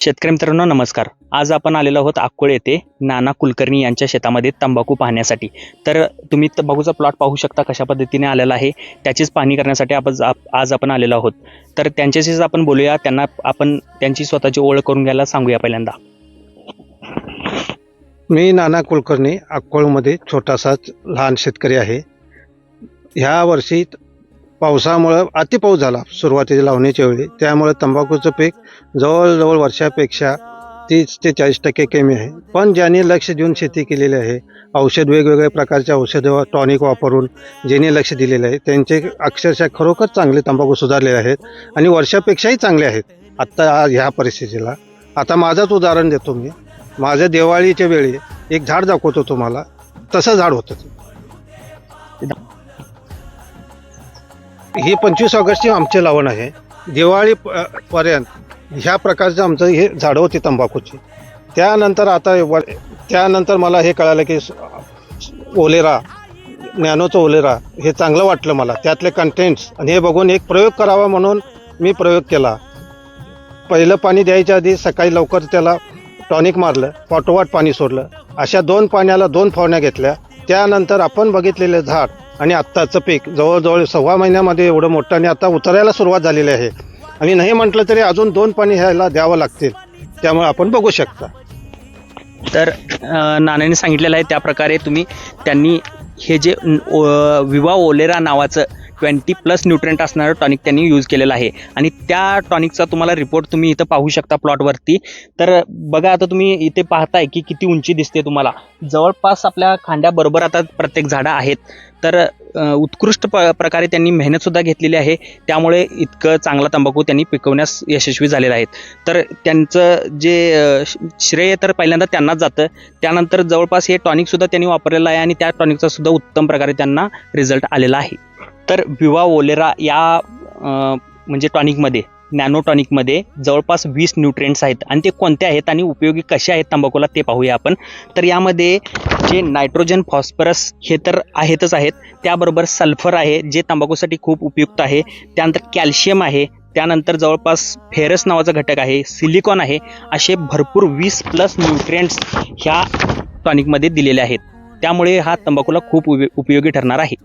शेतकरी मित्रांनो नमस्कार. आज आपण आलेलो आहोत अक्कोळ येथे नाना कुलकर्णी यांच्या शेतामध्ये तंबाखू पाहण्यासाठी. तर तुम्ही तंबाखूचा प्लॉट पाहू शकता कशा पद्धतीने आलेला आहे. त्याचीच पाहणी करण्यासाठी आज आपण आलेलो आहोत. तर त्यांच्याशीच आपण बोलूया. त्यांना आपण त्यांची स्वतःची ओळख करून घ्यायला सांगूया पहिल्यांदा. मी नाना कुलकर्णी अक्कोळमध्ये छोटासाच लहान शेतकरी आहे. ह्या वर्षी पावसामुळं अतिपाऊस झाला सुरुवातीच्या लावणीच्या वेळी, त्यामुळे तंबाखूचं पीक जवळजवळ वर्षापेक्षा 30 ते 40% कमी आहे. पण ज्यांनी लक्ष देऊन शेती केलेली आहे, वेगवेगळ्या प्रकारचे औषधं टॉनिक वापरून ज्यांनी लक्ष दिलेलं आहे, त्यांचे अक्षरशः खरोखर चांगले तंबाखू सुधारलेले आहेत आणि वर्षापेक्षाही चांगले आहेत आत्ता ह्या परिस्थितीला. आता माझंच उदाहरण देतो मी. माझ्या दिवाळीच्या वेळी एक झाड दाखवतो तुम्हाला, तसं झाड होतं ते. ही 25 ऑगस्टची आमचे लावण आहे. दिवाळी पर्यंत ह्या प्रकारचं आमचं हे झाडं होती तंबाखूची. त्यानंतर मला हे कळालं की ओलेरा, नॅनोचं ओलेरा हे चांगलं वाटलं मला, त्यातले कंटेंट्स, आणि हे बघून एक प्रयोग करावा म्हणून मी प्रयोग केला. पहिलं पाणी द्यायच्या आधी सकाळी लवकर त्याला टॉनिक मारलं, पाठोपाठ पाणी सोडलं. अशा 2 पाण्याला 2 फवारण्या घेतल्या. त्यानंतर आपण बघितलेलं झाड आणि आत्ताचं पीक जवळजवळ 1.25 महिन्यामध्ये एवढं मोठं आणि आता उतरायला सुरुवात झालेली आहे. आणि नाही म्हटलं तरी अजून 2 पाणी ह्याला द्यावं लागतील. त्यामुळे आपण बघू शकता. तर नानांनी सांगितलेलं आहे त्याप्रकारे त्यांनी हे जे विवा ओलेरा नावाचं 20+ न्यूट्रिएंट असणारं टॉनिक त्यांनी यूज केलेलं आहे. आणि त्या टॉनिकचा तुम्हाला रिपोर्ट तुम्ही इथं पाहू शकता प्लॉटवरती. तर बघा, आता तुम्ही इथे पाहताय की किती उंची दिसते तुम्हाला. जवळपास आपल्या खांद्याबरोबर आता प्रत्येक झाडं आहेत. तर उत्कृष्ट प्रकारे त्यांनी मेहनतसुद्धा घेतलेली आहे. त्यामुळे इतकं चांगला तंबाखू त्यांनी पिकवण्यास यशस्वी झालेला आहेत. तर त्यांचं जे श्रेय तर पहिल्यांदा त्यांनाच जातं. त्यानंतर जवळपास हे टॉनिकसुद्धा त्यांनी वापरलेलं आहे आणि त्या टॉनिकचा सुद्धा उत्तम प्रकारे त्यांना रिझल्ट आलेला आहे. तर विवा ओलेरा या म्हणजे टॉनिकमध्ये, नॅनो टॉनिकमध्ये जवळपास 20 न्यूट्रिएंट्स आहेत. आणि ते कोणते आहेत आणि उपयोगी कसे आहेत तंबाखूला ते पाहूया आपण. तर यामध्ये जे नायट्रोजन, फॉस्फरस हे तर आहेतच आहेत, त्याबरोबर सल्फर आहे जे तंबाखूसाठी खूप उपयुक्त आहे. त्यानंतर कॅल्शियम आहे. त्यानंतर जवळपास फेरस नावाचा घटक आहे, सिलिकॉन आहे. असे भरपूर 20+ न्यूट्रिएंट्स ह्या टॉनिकमध्ये दिलेले आहेत. त्यामुळे हा तंबाखूला खूप उपयोगी ठरणार आहे.